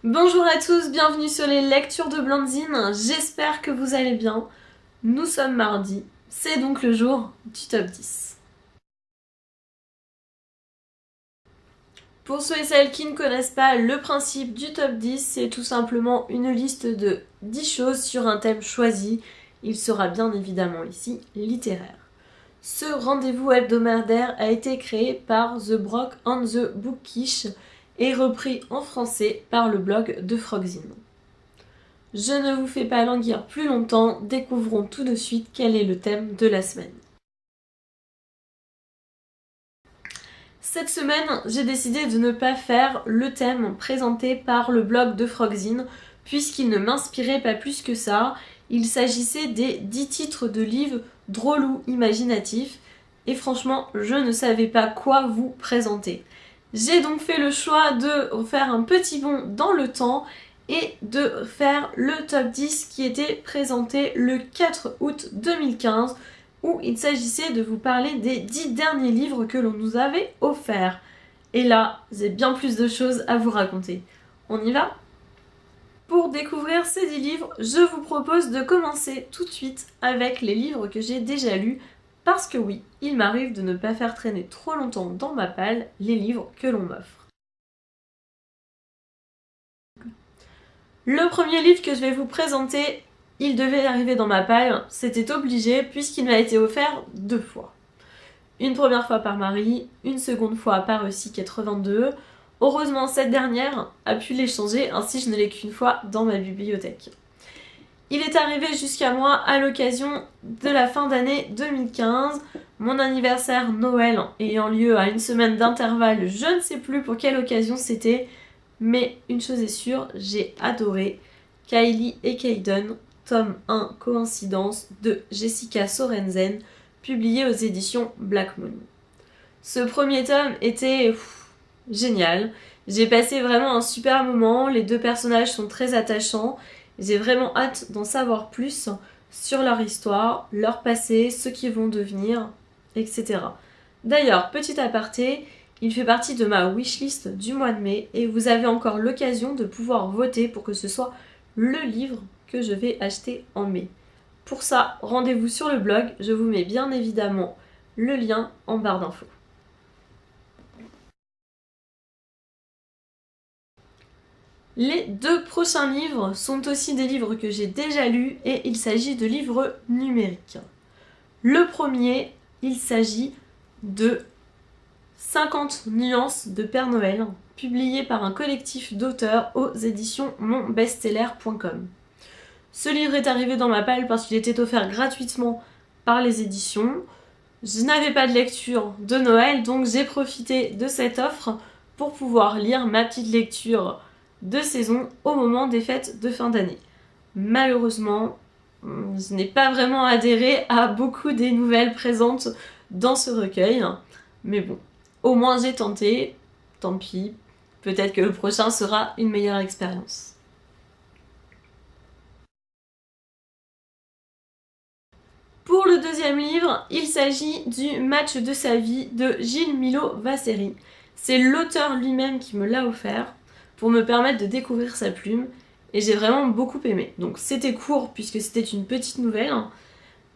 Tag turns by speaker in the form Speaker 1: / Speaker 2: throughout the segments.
Speaker 1: Bonjour à tous, bienvenue sur les lectures de Blandine, j'espère que vous allez bien. Nous sommes mardi, c'est donc le jour du top 10. Pour ceux et celles qui ne connaissent pas le principe du top 10, c'est tout simplement une liste de 10 choses sur un thème choisi. Il sera bien évidemment ici littéraire. Ce rendez-vous hebdomadaire a été créé par The Brock and the Bookish et repris en français par le blog de Frogzine. Je ne vous fais pas languir plus longtemps, découvrons tout de suite quel est le thème de la semaine. Cette semaine, j'ai décidé de ne pas faire le thème présenté par le blog de Frogzine, puisqu'il ne m'inspirait pas plus que ça. Il s'agissait des 10 titres de livres drôles ou imaginatifs, et franchement, je ne savais pas quoi vous présenter. J'ai donc fait le choix de faire un petit bond dans le temps et de faire le top 10 qui était présenté le 4 août 2015, où il s'agissait de vous parler des 10 derniers livres que l'on nous avait offerts. Et là, j'ai bien plus de choses à vous raconter. On y va ? Pour découvrir ces 10 livres, je vous propose de commencer tout de suite avec les livres que j'ai déjà lus, parce que oui, il m'arrive de ne pas faire traîner trop longtemps dans ma palle les livres que l'on m'offre. Le premier livre que je vais vous présenter, il devait arriver dans ma palle, c'était obligé puisqu'il m'a été offert 2 fois. Une première fois par Marie, une seconde fois par EC82. Heureusement, cette dernière a pu l'échanger, ainsi je ne l'ai qu'une fois dans ma bibliothèque. Il est arrivé jusqu'à moi à l'occasion de la fin d'année 2015, mon anniversaire Noël ayant lieu à une semaine d'intervalle, je ne sais plus pour quelle occasion c'était, mais une chose est sûre, j'ai adoré Kylie et Caden, tome 1 Coïncidence de Jessica Sorensen, publié aux éditions Black Moon. Ce premier tome était génial, j'ai passé vraiment un super moment, les deux personnages sont très attachants, j'ai vraiment hâte d'en savoir plus sur leur histoire, leur passé, ce qu'ils vont devenir, etc. D'ailleurs, petit aparté, il fait partie de ma wishlist du mois de mai et vous avez encore l'occasion de pouvoir voter pour que ce soit le livre que je vais acheter en mai. Pour ça, rendez-vous sur le blog, je vous mets bien évidemment le lien en barre d'infos. Les 2 prochains livres sont aussi des livres que j'ai déjà lus et il s'agit de livres numériques. Le premier, il s'agit de 50 nuances de Père Noël, publié par un collectif d'auteurs aux éditions monbestseller.com. Ce livre est arrivé dans ma palle parce qu'il était offert gratuitement par les éditions. Je n'avais pas de lecture de Noël, donc j'ai profité de cette offre pour pouvoir lire ma petite lecture de saison au moment des fêtes de fin d'année. Malheureusement, je n'ai pas vraiment adhéré à beaucoup des nouvelles présentes dans ce recueil, mais bon, au moins j'ai tenté, tant pis, peut-être que le prochain sera une meilleure expérience. Pour le deuxième livre, il s'agit du Match de sa vie de Gilles Milot-Vasseri. C'est l'auteur lui-même qui me l'a offert pour me permettre de découvrir sa plume et j'ai vraiment beaucoup aimé. Donc c'était court puisque c'était une petite nouvelle,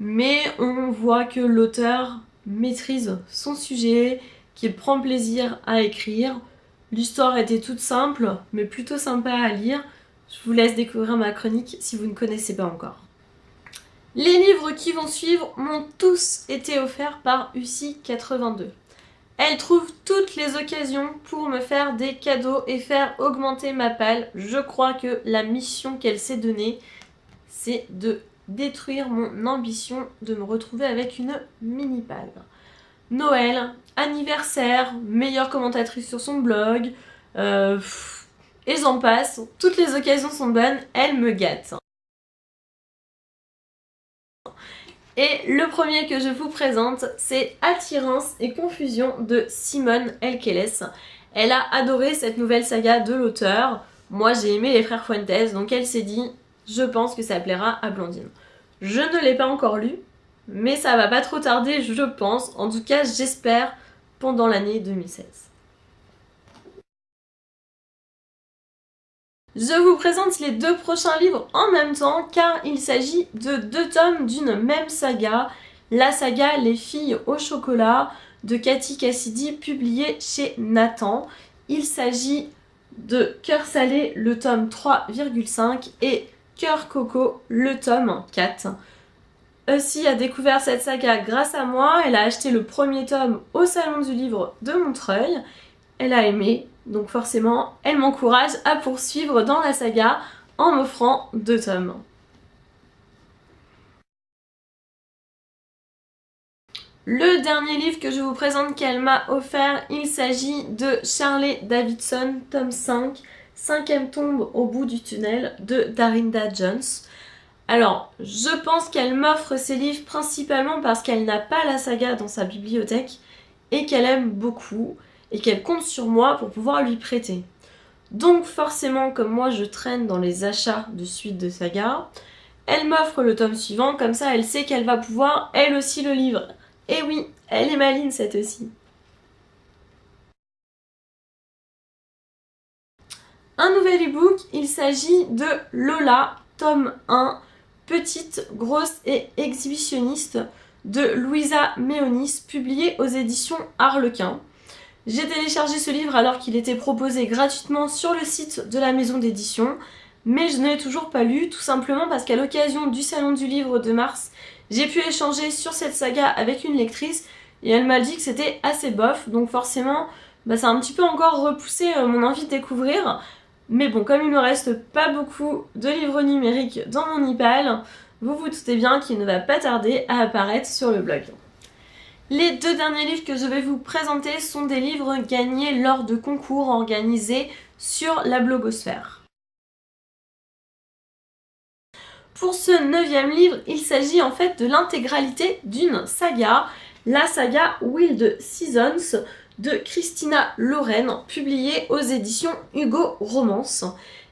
Speaker 1: mais on voit que l'auteur maîtrise son sujet, qu'il prend plaisir à écrire. L'histoire était toute simple, mais plutôt sympa à lire. Je vous laisse découvrir ma chronique si vous ne connaissez pas encore. Les livres qui vont suivre m'ont tous été offerts par UC82. Elle trouve toutes les occasions pour me faire des cadeaux et faire augmenter ma palle. Je crois que la mission qu'elle s'est donnée, c'est de détruire mon ambition de me retrouver avec une mini-palle. Noël, anniversaire, meilleure commentatrice sur son blog, et j'en passe. Toutes les occasions sont bonnes, elle me gâte. Et le premier que je vous présente, c'est Attirance et confusion de Simone Elkeles. Elle a adoré cette nouvelle saga de l'auteur. Moi, j'ai aimé les frères Fuentes, donc elle s'est dit, je pense que ça plaira à Blandine. Je ne l'ai pas encore lu, mais ça va pas trop tarder, je pense. En tout cas, j'espère pendant l'année 2016. Je vous présente les 2 prochains livres en même temps car il s'agit de 2 tomes d'une même saga, la saga Les filles au chocolat de Cathy Cassidy, publiée chez Nathan. Il s'agit de Cœur salé, le tome 3,5 et Cœur coco, le tome 4. Aussi a découvert cette saga grâce à moi, elle a acheté le premier tome au salon du livre de Montreuil, elle a aimé, donc forcément elle m'encourage à poursuivre dans la saga en m'offrant 2 tomes. Le dernier livre que je vous présente qu'elle m'a offert, il s'agit de Shirley Davidson, tome 5, 5e tombe au bout du tunnel de Darinda Jones. Alors, je pense qu'elle m'offre ces livres principalement parce qu'elle n'a pas la saga dans sa bibliothèque et qu'elle aime beaucoup et qu'elle compte sur moi pour pouvoir lui prêter. Donc forcément, comme moi je traîne dans les achats de suite de saga, elle m'offre le tome suivant, comme ça elle sait qu'elle va pouvoir elle aussi le livre. Et oui, elle est maline cette aussi. Un nouvel e-book, il s'agit de Lola, tome 1, Petite, grosse et exhibitionniste de Louisa Méonis, publié aux éditions Harlequin. J'ai téléchargé ce livre alors qu'il était proposé gratuitement sur le site de la maison d'édition, mais je ne l'ai toujours pas lu, tout simplement parce qu'à l'occasion du salon du livre de mars, j'ai pu échanger sur cette saga avec une lectrice et elle m'a dit que c'était assez bof, donc forcément ça a un petit peu encore repoussé mon envie de découvrir. Mais bon, comme il me reste pas beaucoup de livres numériques dans mon e-pile, vous vous doutez bien qu'il ne va pas tarder à apparaître sur le blog. Les 2 derniers livres que je vais vous présenter sont des livres gagnés lors de concours organisés sur la blogosphère. Pour ce 9e livre, il s'agit en fait de l'intégralité d'une saga, la saga Wild Seasons de Christina Loren, publiée aux éditions Hugo Romance.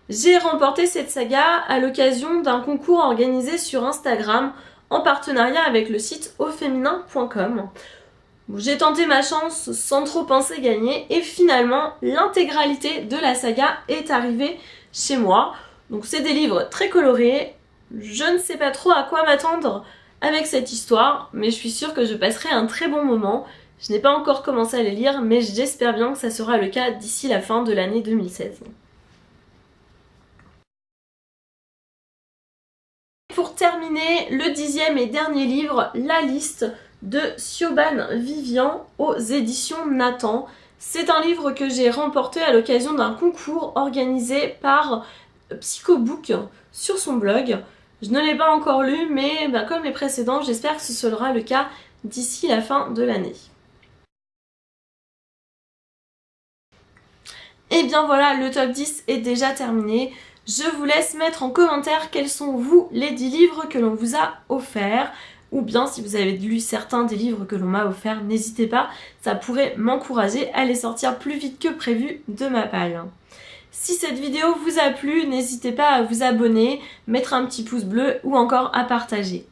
Speaker 1: J'ai remporté cette saga à l'occasion d'un concours organisé sur Instagram en partenariat avec le site auféminin.com. J'ai tenté ma chance sans trop penser gagner et finalement l'intégralité de la saga est arrivée chez moi. Donc c'est des livres très colorés, je ne sais pas trop à quoi m'attendre avec cette histoire, mais je suis sûre que je passerai un très bon moment. Je n'ai pas encore commencé à les lire, mais j'espère bien que ça sera le cas d'ici la fin de l'année 2016. Pour terminer, le 10e et dernier livre, La liste de Siobhan Vivian aux éditions Nathan. C'est un livre que j'ai remporté à l'occasion d'un concours organisé par Psychobook sur son blog. Je ne l'ai pas encore lu, mais comme les précédents, j'espère que ce sera le cas d'ici la fin de l'année. Et bien voilà, le top 10 est déjà terminé. Je vous laisse mettre en commentaire quels sont vous les 10 livres que l'on vous a offerts. Ou bien si vous avez lu certains des livres que l'on m'a offerts, n'hésitez pas, ça pourrait m'encourager à les sortir plus vite que prévu de ma pile. Si cette vidéo vous a plu, n'hésitez pas à vous abonner, mettre un petit pouce bleu ou encore à partager.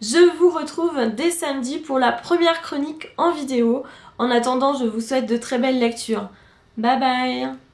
Speaker 1: Je vous retrouve dès samedi pour la première chronique en vidéo. En attendant, je vous souhaite de très belles lectures. Bye bye!